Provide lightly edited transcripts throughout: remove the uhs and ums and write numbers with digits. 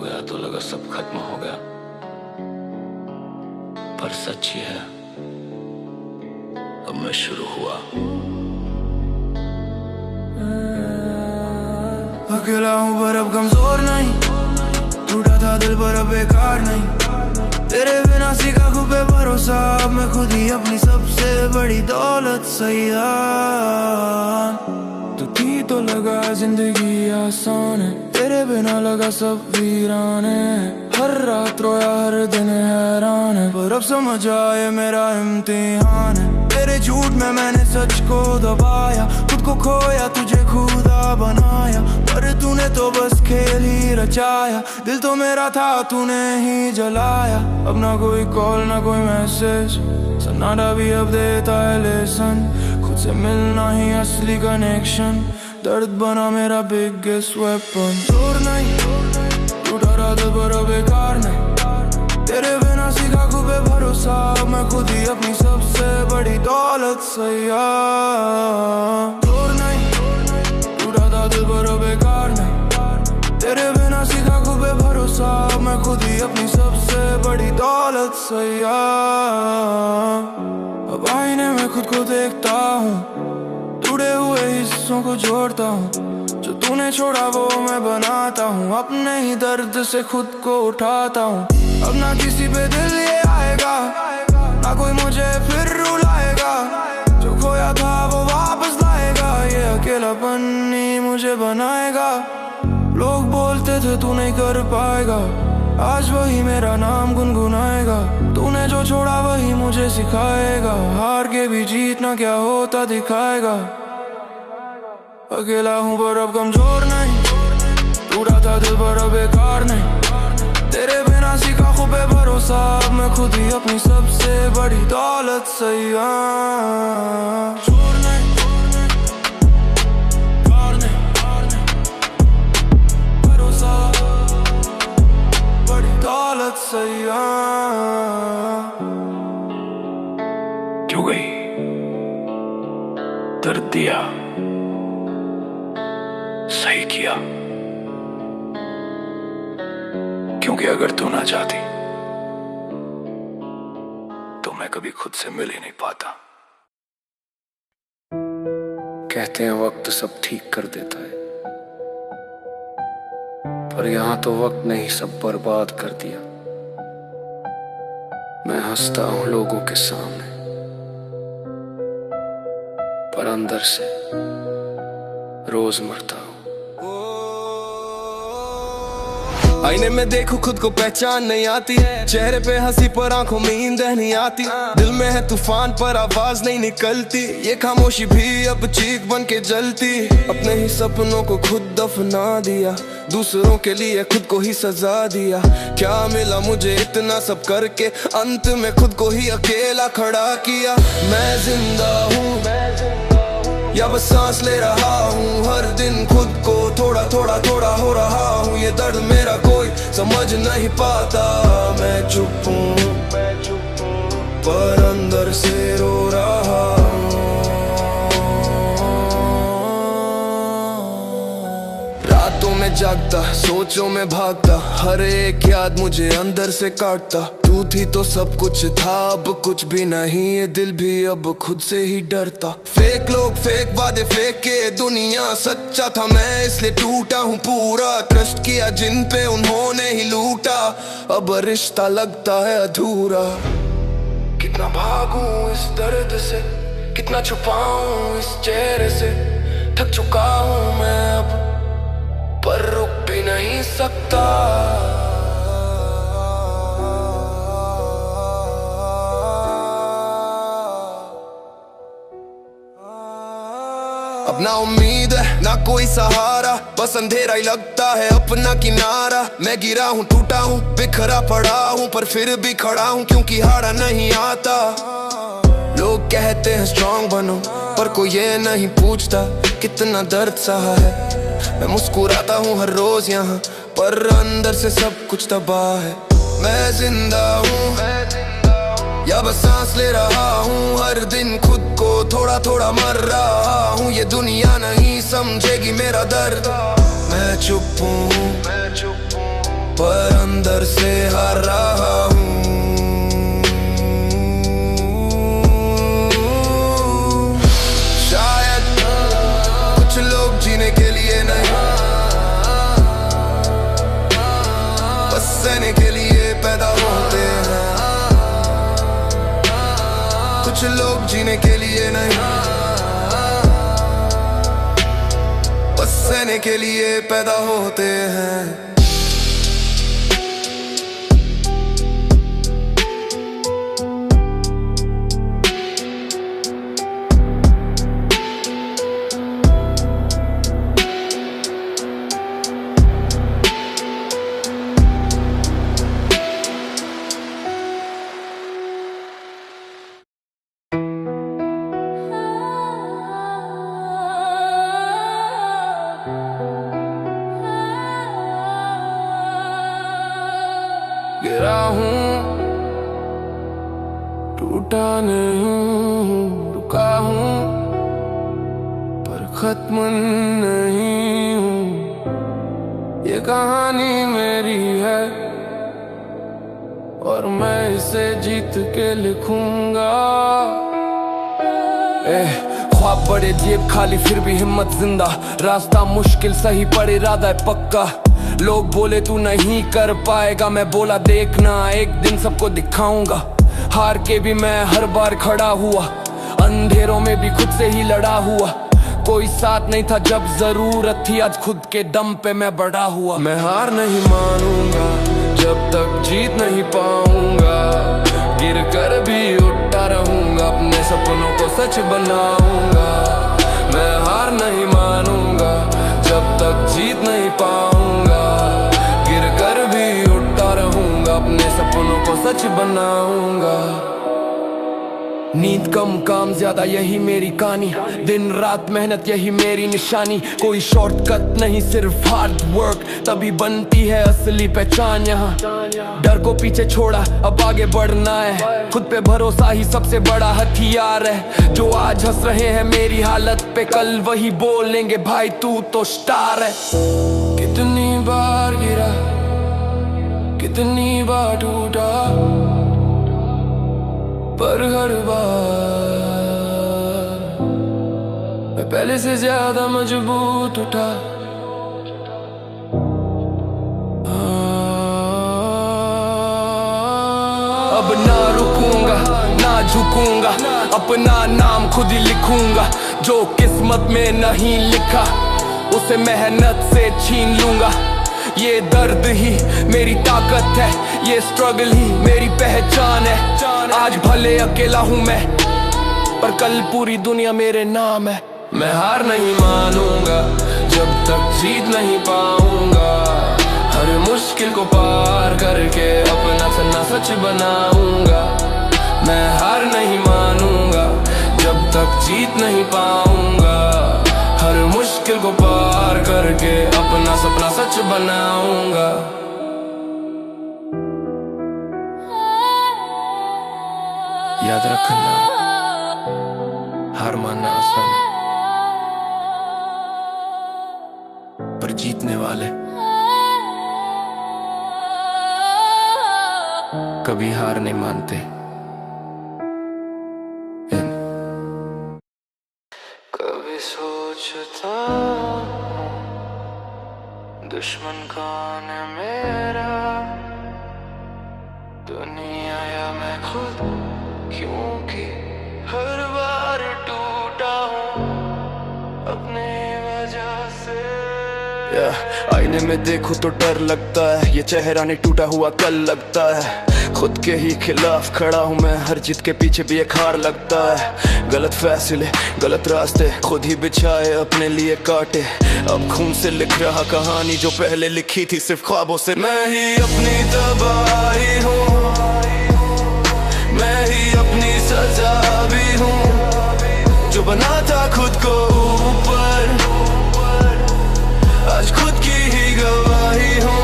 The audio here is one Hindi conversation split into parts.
गया तो लगा सब खत्म हो गया, पर सच ये है अब मैं शुरू हुआ। अकेला हूँ पर अब कमजोर नहीं, टूटा था दिल पर अब बेकार नहीं। तेरे बिना सीखा खुद पे भरोसा, अब मैं खुद ही अपनी सबसे बड़ी दौलत सैया। तू थी तो लगा जिंदगी आसान है, तेरे बिना लगा सब वीरान है। हर रात रोया हर दिन हैरान है, पर अब समझ आए मेरा इम्तिहान है। तेरे झूठ में मैंने सच को दबाया, खुद को खोया तुझे खुदा बनाया। पर तूने तो बस खेल ही रचाया, दिल तो मेरा था तूने ही जलाया। अब ना कोई कॉल ना कोई मैसेज, सन्नाटा भी अब देता है लेसन। खुद से मिलना ही असली कनेक्शन, दर्द बना मेरा बिगेस्ट वेपन। जोर नहीं टूटा रहा दिल पर अब बेकार नहीं, तेरे बिना सीखा खुद पे भरोसा, मैं खुद ही अपनी सबसे बड़ी दौलत सैया। जोर नहीं टूटा था दिल पर अब बेकार नहीं, तेरे बिना सीखा खुद पे भरोसा, मैं खुद ही अपनी सबसे बड़ी दौलत सैया। अब आईने में खुद को देखता हूँ, टूटे हुए हिस्सों को जोड़ता हूँ। जो तूने छोड़ा वो मैं बनाता हूँ, अपने ही दर्द से खुद को उठाता हूँ। अब ना किसी पे दिल ये आएगा, ना कोई मुझे फिर रुलाएगा। जो खोया था वो वापस लाएगा, ये अकेलापन ही मुझे बनाएगा। लोग बोलते थे तू नहीं कर पाएगा, आज वही मेरा नाम गुनगुनाएगा। तूने जो छोड़ा वही मुझे सिखाएगा, हार के भी जीतना क्या होता दिखाएगा। अकेला हूँ पर अब कमजोर नहीं, टूटा था दिल पर अब बेकार नहीं। तेरे बिना सीखा खुद पे भरोसा, अब मैं खुद ही अपनी सबसे बड़ी दौलत सैया। छोड़ नहीं कार नहीं भरोसा, बड़ी दौलत सैया। जो गई दर्द दिया, सही किया, क्योंकि अगर तू ना चाहती तो मैं कभी खुद से मिल ही नहीं पाता। कहते हैं वक्त सब ठीक कर देता है, पर यहां तो वक्त ने ही सब बर्बाद कर दिया। मैं हंसता हूं लोगों के सामने, पर अंदर से रोज मरता हूं। आईने में देखो खुद को पहचान नहीं आती, चेहरे पे हंसी पर आंखों में नींद नहीं आती। दिल में है तूफान पर आवाज नहीं निकलती, ये खामोशी भी अब चीख बन के जलती। अपने ही सपनों को खुद दफना दिया, दूसरों के लिए खुद को ही सजा दिया। क्या मिला मुझे इतना सब करके, अंत में खुद को ही अकेला खड़ा किया। मैं जिंदा हूँ या बस सांस ले रहा हूँ, हर दिन खुद को थोड़ा थोड़ा थोड़ा हो रहा हूँ। ये दर्द मेरा कोई समझ नहीं पाता, मैं चुप हूँ पर अंदर से रो रहा हूँ। रातों में जागता, सोचों में भागता, हर एक याद मुझे अंदर से काटता। तू थी तो सब कुछ था, अब कुछ भी नहीं, ये दिल भी अब खुद से ही डरता। फेक लोग फेक वादे फेक के, दुनिया सच्चा था मैं इसलिए टूटा हूँ पूरा। ट्रस्ट किया जिन पे उन्होंने ही लूटा, अब रिश्ता लगता है अधूरा। कितना भागूं इस दर्द से, कितना छुपाऊं इस चेहरे से। थक चुका हूँ मैं अब, पर रुक भी नहीं सकता। अब ना उम्मीद है ना कोई सहारा, बस अंधेरा ही लगता है अपना किनारा। मैं गिरा हूँ टूटा हूँ बिखरा पड़ा हूँ, पर फिर भी खड़ा हूँ क्योंकि हारा नहीं आता। लोग कहते हैं स्ट्रॉन्ग बनो, पर कोई ये नहीं पूछता कितना दर्द सहा है। मैं मुस्कुराता हूँ हर रोज यहाँ, पर अंदर से सब कुछ तबाह है। मैं जिंदा हूँ या बस सांस ले रहा हूँ, हर दिन खुद को थोड़ा थोड़ा मर रहा हूँ। ये दुनिया नहीं समझेगी मेरा दर्द, मैं चुप हूँ पर अंदर से हार रहा हूँ। शायद कुछ लोग जीने के लिए नहीं, बस सहने के लिए पैदा होते हैं। कुछ लोग जीने के लिए नहीं, बस सहने के लिए पैदा होते हैं। गिरा हूँ, टूटा नहीं हूँ, रुका हूँ पर खत्म नहीं हूँ। ये कहानी मेरी है और मैं इसे जीत के लिखूंगा। ख्वाब बड़े जेब खाली फिर भी हिम्मत जिंदा, रास्ता मुश्किल सही पर इरादा है पक्का। लोग बोले तू नहीं कर पाएगा, मैं बोला देखना एक दिन सबको दिखाऊंगा। हार के भी मैं हर बार खड़ा हुआ, अंधेरों में भी खुद से ही लड़ा हुआ। कोई साथ नहीं था जब जरूरत थी, आज खुद के दम पे मैं बड़ा हुआ। मैं हार नहीं मानूंगा जब तक जीत नहीं पाऊंगा, गिर कर भी उठता रहूंगा, अपने सपनों को सच बनाऊंगा। मैं हार नहीं मानूंगा जब तक जीत नहीं पाऊंगा, गिर कर भी उठता रहूंगा, अपने सपनों को सच बनाऊंगा। नींद कम काम ज्यादा यही मेरी कहानी, दिन रात मेहनत यही मेरी निशानी। कोई शॉर्टकट नहीं सिर्फ हार्ड वर्क, तभी बनती है असली पहचान। यहाँ डर को पीछे छोड़ा अब आगे बढ़ना है, खुद पे भरोसा ही सबसे बड़ा हथियार है। जो आज हंस रहे हैं मेरी हालत पे, कल वही बोलेंगे भाई तू तो स्टार है। कितनी बार गिरा, कितनी बार टूटा, पर हर बार मैं पहले से ज्यादा मजबूत उठा। अब ना रुकूंगा ना झुकूंगा, अपना नाम खुद ही लिखूंगा। जो किस्मत में नहीं लिखा उसे मेहनत से छीन लूंगा। ये दर्द ही मेरी ताकत है, ये स्ट्रगल ही मेरी पहचान है। आज भले अकेला हूँ मैं, पर कल पूरी दुनिया मेरे नाम है। मैं हार नहीं मानूंगा जब तक जीत नहीं पाऊंगा, हर मुश्किल को पार करके अपना सपना सच बनाऊंगा। मैं हार नहीं मानूंगा जब तक जीत नहीं पाऊंगा, हर मुश्किल को पार करके अपना सपना सच बनाऊंगा। याद रखना, हार मानना आसान है, पर जीतने वाले कभी हार नहीं मानते। कभी सोचता दुश्मन कौन है मेरा, दुनिया या मैं खुद, क्योंकि हर बार टूटा हूँ अपने वजह से। आईने में देखो तो डर लगता है, ये चेहरा नहीं टूटा हुआ कल लगता है। खुद के ही खिलाफ खड़ा हूँ मैं, हर जीत के पीछे भी एक हार लगता है। गलत फैसले गलत रास्ते खुद ही बिछाए, अपने लिए काटे। अब खून से लिख रहा कहानी जो पहले लिखी थी सिर्फ ख्वाबों से। मैं ही अपनी तबाही हूँ, मैं ही अपनी सजा भी हूँ। जो बना था खुद को ऊपर, आज खुद की ही गवाही हूँ।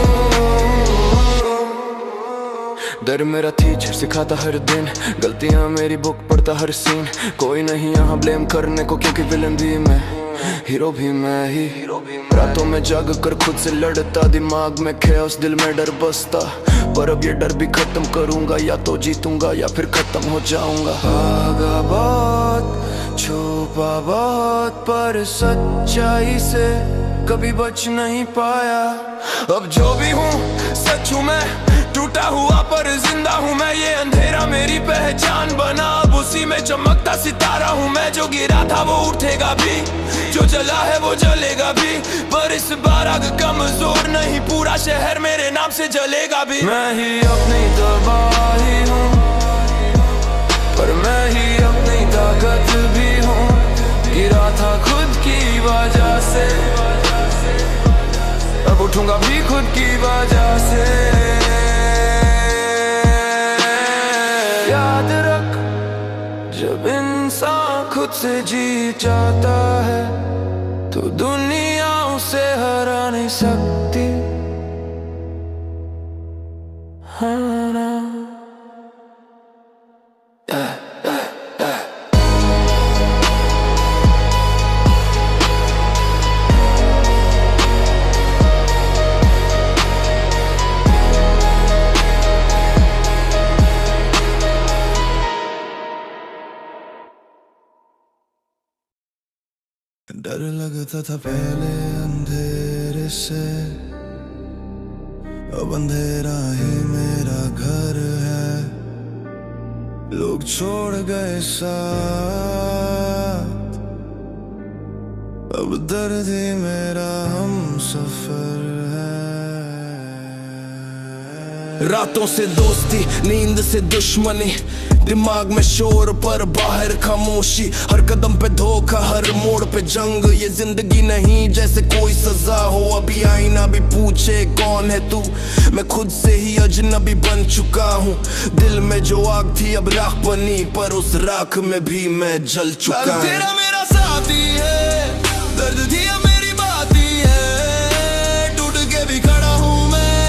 डर मेरा टीचर सिखाता हर दिन, गलतियां मेरी बुक पढ़ता हर सीन। कोई नहीं यहाँ ब्लेम करने को, क्योंकि विलन भी मैं, हीरो भी मैं ही। रातों में जाग कर खुद से लड़ता, दिमाग में खेओस, दिल में डर बसता। पर अब ये डर भी खत्म करूंगा, या तो जीतूंगा या फिर खत्म हो जाऊंगा। भागा बहुत, छुपा बहुत, पर सच्चाई से कभी बच नहीं पाया। अब जो भी हूँ सच हूँ मैं, टूटा हुआ पर जिंदा हूँ मैं। ये अंधेरा मेरी पहचान बना, अब उसी में चमकता सितारा हूँ मैं। जो गिरा था वो उठेगा भी, जो जला है वो जलेगा भी। पर इस बार आग कमजोर नहीं, पूरा शहर मेरे नाम से जलेगा भी। मैं ही अपनी तबाही हूँ, पर मैं ही अपनी ताकत भी हूँ। गिरा था खुद की वजह से, अब उठूंगा भी खुद की वजह से। याद रख, जब इंसान खुद से जीत जाता है, तो दुनिया उसे हरा नहीं सकती। हाँ ना। डर लगता था पहले अंधेरे से, अब अंधेरा ही मेरा घर है। लोग छोड़ गए साथ, अब दर्द ही मेरा हम सफर है। रातों से दोस्ती, नींद से दुश्मनी, दिमाग में शोर पर बाहर खामोशी। हर कदम पे धोखा, हर मोड़ पे जंग। ये जिंदगी नहीं जैसे कोई सजा हो, अभी आईना भी पूछे कौन है तू। मैं खुद से ही अजनबी बन चुका हूँ। दिल में जो आग थी अब राख बनी, पर उस राख में भी मैं जल चुका हूँ। तेरा मेरा साथी है, दर्द दिया मेरी बात ही है। टूट के भी खड़ा हूँ मैं,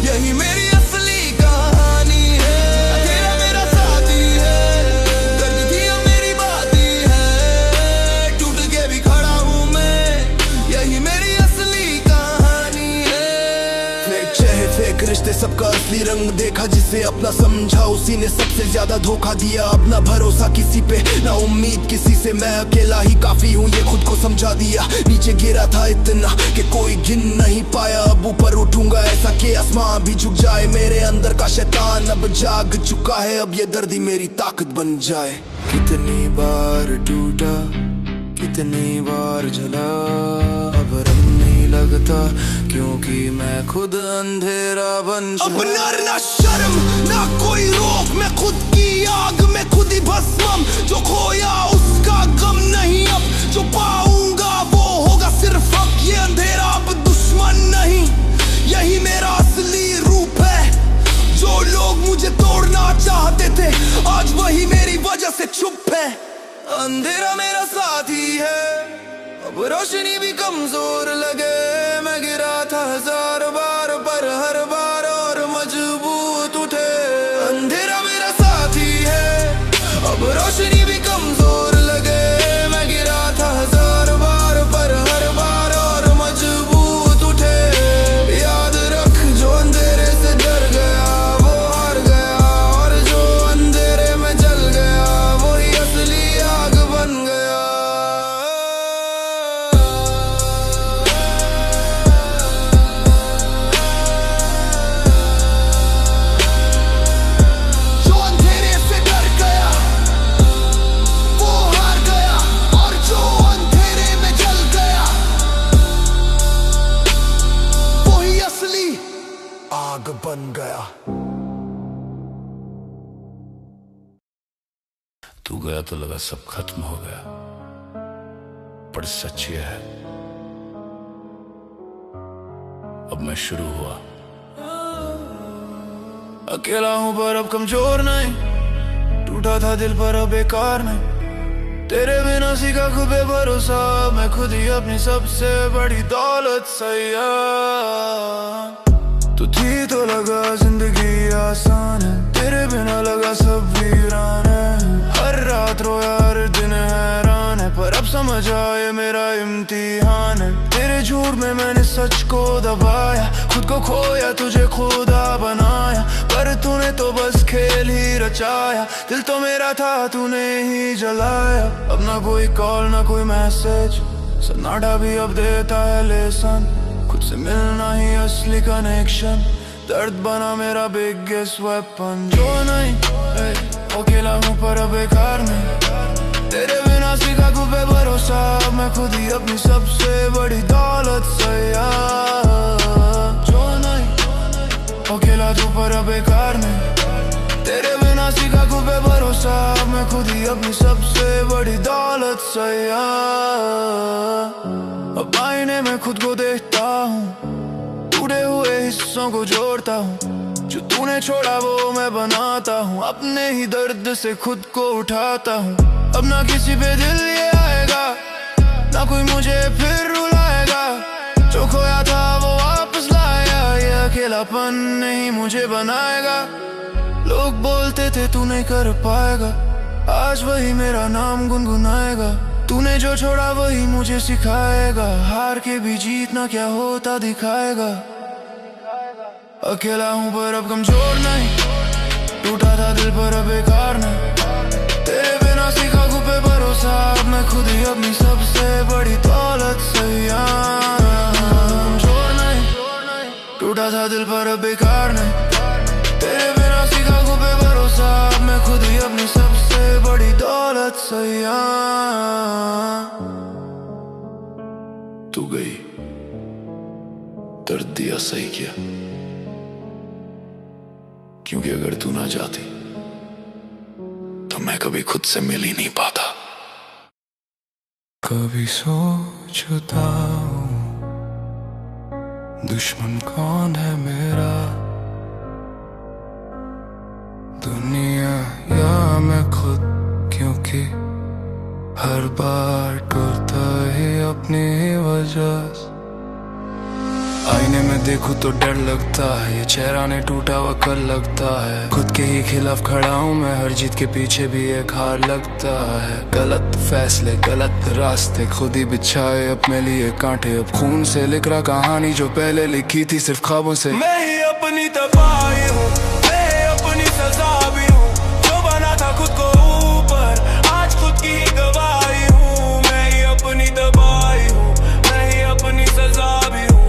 यही मेरी रिश्ते सबका असली रंग देखा। जिसे अपना समझा उसी ने सबसे ज्यादा धोखा दिया। अपना भरोसा किसी पे ना उम्मीद किसी से, मैं अकेला ही काफी हूँ ये खुद को समझा दिया। नीचे गिरा था इतना कि कोई गिन नहीं पाया, अब ऊपर उठूंगा ऐसा कि आसमां भी झुक जाए। मेरे अंदर का शैतान अब जाग चुका है, अब ये दर्द ही मेरी ताकत बन जाए। कितनी बार टूटा, कितनी बार जला, अब रंग नहीं लगता क्योंकि मैं खुद अंधेरा बन चुका। अब नर ना शर्म ना कोई रोक, मैं खुद की आग में खुद ही भस्म। जो खोया उसका गम नहीं, अब जो पाऊंगा वो होगा सिर्फ अब। ये अंधेरा अब दुश्मन नहीं, यही मेरा असली रूप है। जो लोग मुझे तोड़ना चाहते थे, आज वही मेरी वजह से चुप है। अंधेरा मेरा साथी है, अब रोशनी भी कमजोर लगे। मैं गिरा था 1000 बार, पर हर बार और मजबूत उठे। अंधेरा मेरा साथी है, अब रोशनी भी कमजोर लगे। मैं गिरा था 1000 बार, पर हर बार और मजबूत उठे। याद रख, जो अंधेरे से डर गया वो हार गया, और जो अंधेरे में जल गया वही असली आग बन गया। आग बन गया। तू गया तो लगा सब खत्म हो गया, पर सच ये है अब मैं शुरू हुआ। अकेला हूँ पर अब कमजोर नहीं, टूटा था दिल पर अब बेकार नहीं। तेरे बिना सीखा खुद पे भरोसा, मैं खुद ही अपनी सबसे बड़ी दौलत सैया। तू थी तो लगा जिंदगी आसान है, सब वीरान है। हर रात रोया हर दिन हैरान है, पर अब समझ आए मेरा इम्तिहान है। तेरे झूठ में मैंने सच को दबाया, खुद को खोया तुझे खुदा बनाया, पर तूने तो बस खेल ही रचाया। दिल तो मेरा था तूने ही जलाया। अब ना कोई कॉल ना कोई मैसेज, सन्नाटा भी अब देता है लेसन। खुद से मिलना ही असली कनेक्शन, दर्द बना मेरा बिगेस्ट वेपन। जो नहीं अकेला हूँ पर अब बेकार नहीं, तेरे बिना सीखा खुद पे भरोसा। मैं खुद ही अपनी सबसे बड़ी दौलत सैया। जो नहीं अकेला तू पर अब बेकार नहीं, तेरे बिना सीखा खुद पे भरोसा। मैं खुद ही अपनी सबसे बड़ी दौलत सैया। अब आईने में खुद को देखता हूँ, टूटे हुए हिस्सों को जोड़ता हूँ। जो तूने छोड़ा वो मैं बनाता हूँ, अपने ही दर्द से खुद को उठाता हूँ। अब ना किसी पे दिल ये आएगा, ना कोई मुझे फिर रुलाएगा। जो खोया था वो वापस लाया, ये अकेलापन नहीं मुझे बनाएगा। लोग बोलते थे तू नहीं कर पाएगा, आज वही मेरा नाम गुनगुनाएगा। तूने जो छोड़ा वही मुझे सिखाएगा, हार के भी जीतना क्या होता दिखाएगा। अकेला हूँ पर अब कमजोर नहीं, टूटा था दिल पर अब बेकार नहीं। तेरे बिना सीखा खुद पे भरोसा, मैं खुद ही अपनी सबसे बड़ी दौलत सैया। कमजोर नहीं, टूटा था दिल पर अब बेकार नहीं। तेरे बिना सीखा खुद पे भरोसा, मैं खुद ही अपनी सबसे बड़ी दौलत सैया। तू गई, दर्द दिया सही किया, क्योंकि अगर तू ना जाती तो मैं कभी खुद से मिल ही नहीं पाता। कभी सोचता हूँ दुश्मन कौन है मेरा, दुनिया या मैं खुद, क्योंकि हर बार टूटता है अपनी वजह से। आईने में देखूं तो डर लगता है, ये चेहरा ने टूटा हुआ कल लगता है। खुद के ही खिलाफ खड़ा हूँ मैं, हर जीत के पीछे भी एक हार लगता है। गलत फैसले गलत रास्ते, खुद ही बिछाए अपने लिए कांटे। अब खून से लिख रहा कहानी जो पहले लिखी थी सिर्फ ख्वाबों से। मैं ही अपनी तबाही हूँ, मैं ही अपनी सजा भी हूँ। जो बना था खुद को ऊपर, आज खुद की ही गवाही हूँ। मैं ही अपनी तबाही हूँ, मैं ही अपनी सजा भी हूँ।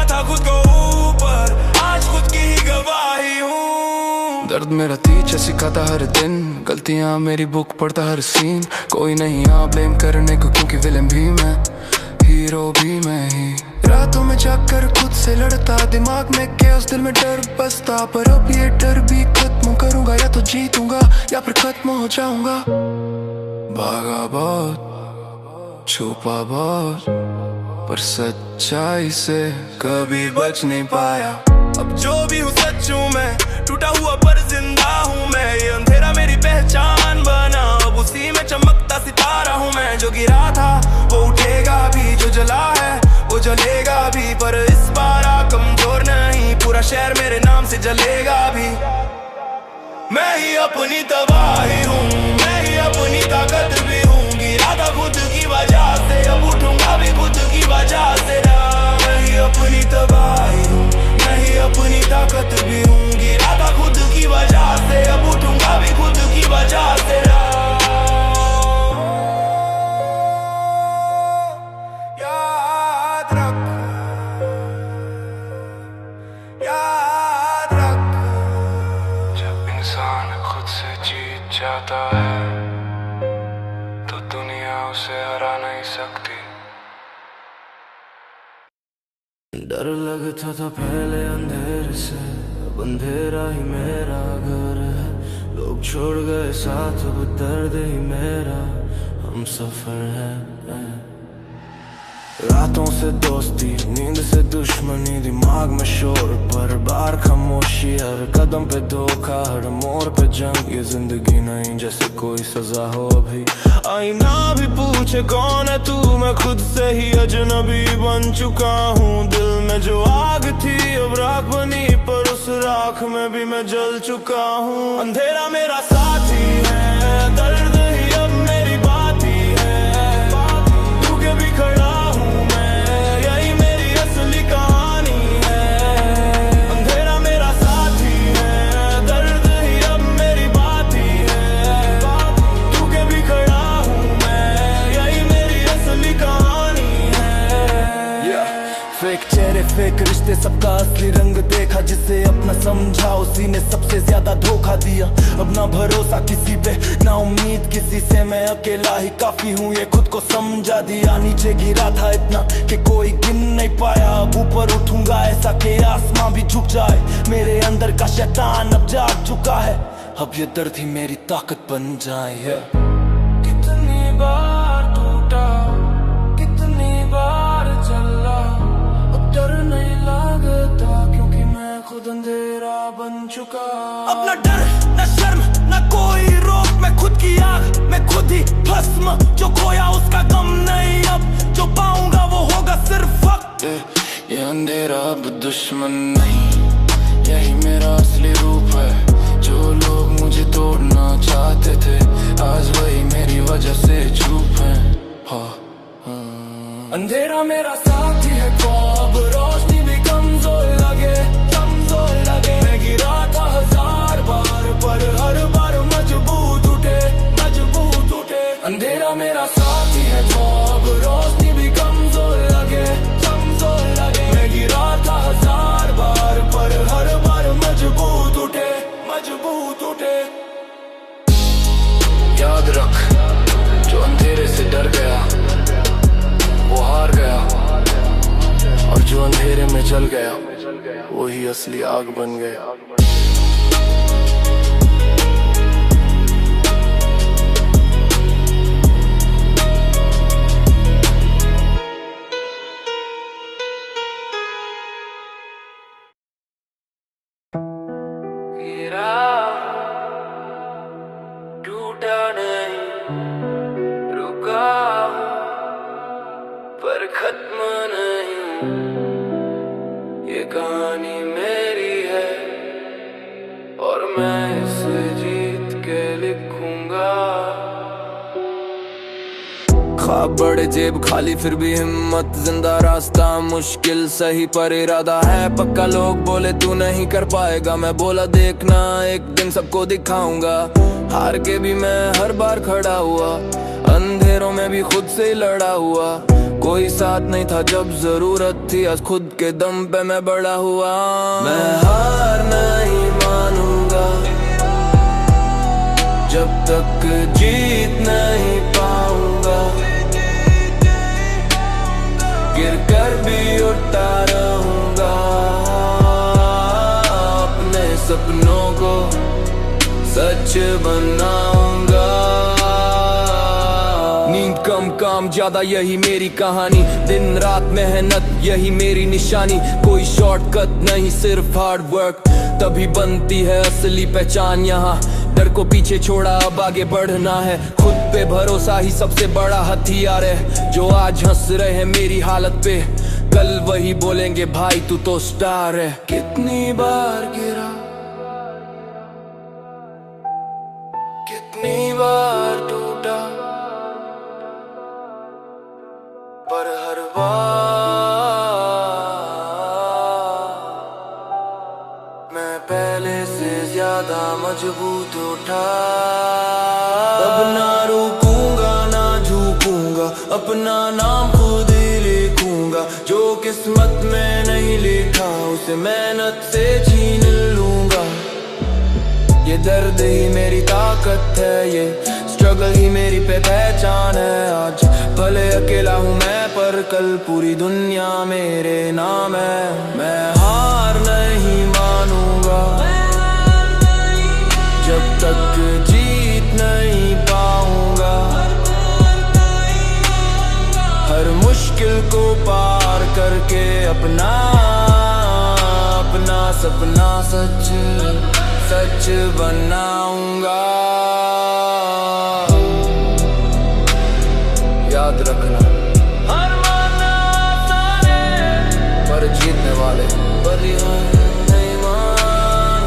था खुद को ऊपर, आज खुद की ही गवाही हूँ। दर्द मेरा टीचर सिखाता हर दिन, गलतियां मेरी बुक पढ़ता हर सीन। कोई नहीं यहाँ ब्लेम करने को, क्योंकि विलेन भी मैं, हीरो भी मैं ही। रातों में जाकर खुद से लड़ता, दिमाग में कैओस दिल में डर बसता। पर अब ये डर भी खत्म करूंगा, या तो जीतूंगा या फिर खत्म हो जाऊंगा। भागा बहुत, छुपा बहुत, पर सच्चाई से कभी बच नहीं पाया। अब जो भी हूँ सच हूँ मैं, टूटा हुआ पर जिंदा हूँ मैं। ये अंधेरा मेरी पहचान बना, अब उसी में चमकता सितारा हूँ मैं। जो गिरा था वो उठेगा भी, जो जला है वो जलेगा भी। पर इस बार कमजोर नहीं, पूरा शहर मेरे नाम से जलेगा भी। मैं ही अपनी तबाही हूँ, मैं ही अपनी ताकत भी हूँ। गिरा था खुद की वजह से, अब उठूंगा भी खुद की वजह से। मैं ही अपनी तबाही हूँ, मैं ही अपनी ताकत भी हूँ। गिरा था खुद की वजह से, अब उठूंगा भी खुद की वजह से। याद रख, याद रख, जब इंसान खुद से जीत जाता है तो दुनिया उसे हरा नहीं सकती। डर लगता था पहले अंधेरे से, अब अंधेरा ही मेरा घर है। लोग छोड़ गए साथ, अब दर्द ही मेरा हम सफर है। रातों से दोस्ती, नींद से दुश्मनी, दिमाग में शोर पर बार खामोशी। हर कदम पे धोखा, हर मोड़ पे जंग। ये जिंदगी नहीं जैसे कोई सजा हो अभी। आईना भी पूछे कौन है तू, मैं खुद से ही अजनबी बन चुका हूँ। दिल में जो आग थी अब राख बनी, पर उस रात राख में भी मैं जल चुका हूँ। अंधेरा मेरा साथी है, दर्द ही अब मेरी बात ही है। तू के भी खड़ा हूँ मैं, यही मेरी असली कहानी है। अंधेरा मेरा साथी है, दर्द ही अब मेरी बात ही है। तू के भी खड़ा हूँ मैं, यही मेरी असली कहानी है। फेक चेहरे फेक रिश्ते, सबका असली रंग देखा। जिसे अपना समझा उसी ने सबसे ज्यादा धोखा दिया। अब ना भरोसा किसी पे, ना उम्मीद किसी से, मैं अकेला ही काफी हूँ ये खुद को समझा दिया। नीचे गिरा था इतना कि कोई गिन नहीं पाया, अब ऊपर उठूंगा ऐसा कि आसमां भी झुक जाए। मेरे अंदर का शैतान अब जाग चुका है, अब ये दर्द ही मेरी ताकत बन जाए है। कितनी बार टूटा, कितनी बार चला, अब डर नहीं लगता क्योंकि मैं खुद अंधेरा बन चुका। अब न डर न शर्म न कोई रोक, मैं खुद की आग मैं खुद ही भस्म। जो खोया उसका गम नहीं, अब जो पाऊंगा वो होगा सिर्फ वक्त। ये अंधेरा अब दुश्मन नहीं, यही मेरा असली रूप है। जो लोग मुझे तोड़ना चाहते थे, आज वही मेरी वजह से चुप है। अंधेरा मेरा साथी है, ख्वाब रोशनी भी कमजोर लगे, कमजोर लगे। मैं गिरा था 1000 बार पर हर बार मजबूत उठे, मजबूत उठे। अंधेरा मेरा साथी है, ख्वाब रोशनी भी कमजोर लगे, कमजोर लगे। मैं गिरा था 1000 बार पर हर बार मजबूत उठे, मजबूत उठे। याद रख, जो अंधेरे से डर गया वो हार गया, और जो अंधेरे में जल गया वही असली आग बन गया। टूटा नहीं, रुका पर खत्म नहीं, ये कहानी मेरी है और मैं इसे जीत के लिखूंगा। ख्वाब बड़े जेब खाली फिर भी हिम्मत जिंदा, रास्ता मुश्किल सही पर इरादा है पक्का। लोग बोले तू नहीं कर पाएगा, मैं बोला देखना एक दिन सबको दिखाऊंगा। हार के भी मैं हर बार खड़ा हुआ, अंधेरों में भी खुद से ही लड़ा हुआ। कोई साथ नहीं था जब जरूरत थी, आज खुद के दम पे मैं बड़ा हुआ। मैं हार नहीं मानूंगा जब तक जीत नहीं पाऊंगा। गिर कर भी उठता रहूंगा, अपने सपनों को सच बनाऊंगा। नींद कम काम ज्यादा यही मेरी कहानी, दिन रात मेहनत यही मेरी निशानी। कोई शॉर्टकट नहीं सिर्फ हार्ड वर्क, तभी बनती है असली पहचान। यहाँ डर को पीछे छोड़ा अब आगे बढ़ना है, खुद पे भरोसा ही सबसे बड़ा हथियार है। जो आज हंस रहे हैं मेरी हालत पे, कल वही बोलेंगे भाई तू तो स्टार है। कितनी बार गिरा, कितनी बार टूटा, पर हर बार मैं पहले से ज्यादा मजबूत उठा। अब ना रुकूंगा ना झुकूंगा, अपना नाम खुद ही लिखूंगा। जो किस्मत में नहीं लिखा उसे मेहनत से छीन लूंगा। ये दर्द ही मेरी ताकत है, ये स्ट्रगल ही मेरी पहचान है। आज भले अकेला हूँ मैं पर कल पूरी दुनिया मेरे नाम है। मैं हार नहीं मानूंगा जब तक जीत नहीं पाऊंगा। हर मुश्किल को पार करके अपना सपना सच सच बनाऊंगा। याद रखना, हर मानना आसान है पर जीतने वाले नहीं मानते।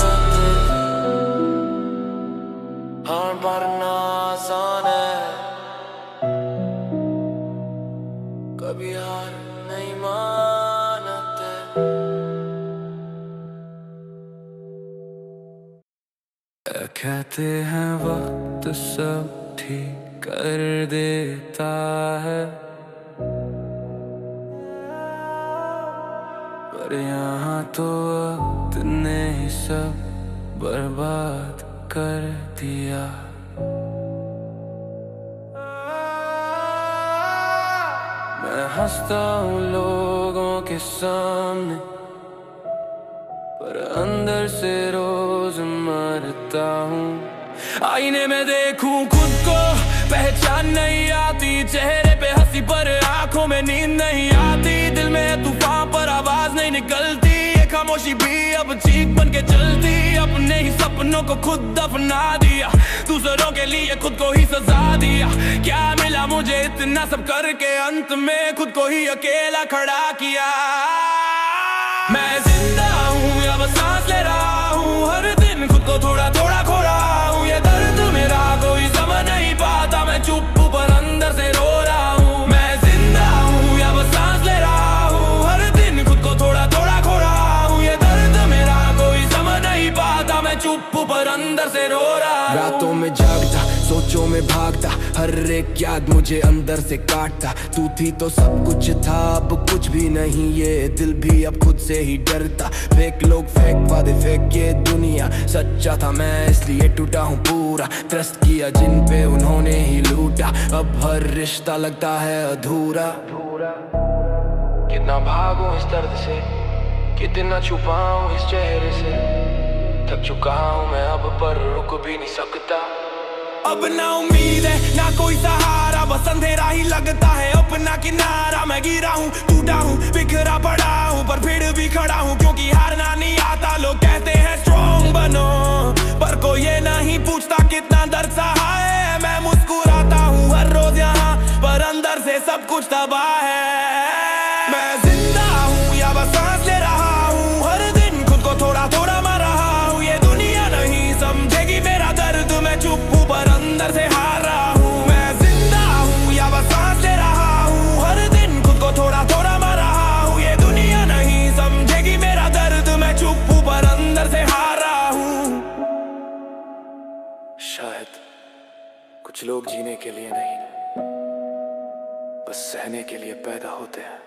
कहते हैं वक्त सब ठीक कर देता है, पर यहाँ तो वक्त ने ही सब बर्बाद कर दिया। मैं हंसता हूँ लोगों के सामने, पर अंदर से रोज मरता हूँ। आईने में देखूं खुद को, पहचान नहीं आती, चेहरे पे हंसी पर आंखों में नींद नहीं आती। दिल में तूफान पर आवाज नहीं निकलती, ये खामोशी भी अब चीख बन के चलती। अपने ही सपनों को खुद दफना दिया, दूसरों के लिए खुद को ही सजा दिया। क्या मिला मुझे इतना सब करके, अंत में खुद को ही अकेला खड़ा किया। मैं जिंदा हूँ, अब सांस ले रहा हूँ, हर दिन खुद को थोड़ा थोड़ा खो रहा हूँ। ये दर्द मेरा कोई समझ नहीं पाता, मैं चुप पर अंदर से रो रहा हूँ। मैं जिंदा हूँ, अब सांस ले रहा हूँ, हर दिन खुद को थोड़ा थोड़ा खो रहा हूँ। ये दर्द मेरा कोई समझ नहीं पाता, मैं चुप पर अंदर से रो रहा हूँ। रातों में जागता, सोचों में भागता, हर एक याद मुझे अंदर से काटता। तू थी तो सब कुछ था, अब कुछ भी नहीं, ये दिल भी अब खुद से ही डरता। फेक लोग, फेक वादे, फेक ये दुनिया, सच्चा था मैं इसलिए टूटा हूँ पूरा। ट्रस्ट किया जिन पे उन्होंने ही लूटा, अब हर रिश्ता लगता है अधूरा। कितना भागूं इस दर्द से, कितना छुपाऊं इस चेहरे से, थक चुका हूँ मैं अब पर रुक भी नहीं सकता। अब ना उम्मीद है ना कोई सहारा, बस अंधेरा ही लगता है अपना किनारा। मैं गिरा हूँ, टूटा हूँ, बिखरा पड़ा हूँ, पर फिर भी खड़ा हूँ, क्योंकि हारना नहीं आता। लोग कहते हैं स्ट्रॉन्ग बनो, पर कोई ये नहीं पूछता कितना दर्द सहा है। मैं मुस्कुराता हूँ हर रोज यहाँ, पर अंदर से सब कुछ तबाह है। मैं जिंदा हूँ या बस सांस ले रहा हूँ, हर दिन खुद को थोड़ा थोड़ा मार रहा हूँ। ये दुनिया नहीं समझेगी मेरा दर्द, मैं चुप हूँ पर अंदर से हार रहा हूँ। मैं जिंदा हूँ या बस सांस ले रहा हूँ, हर दिन खुद को थोड़ा थोड़ा मार रहा हूँ। ये दुनिया नहीं समझेगी मेरा दर्द, मैं चुप हूँ पर अंदर से हार रहा हूँ। शायद कुछ लोग जीने के लिए नहीं, बस सहने के लिए पैदा होते हैं।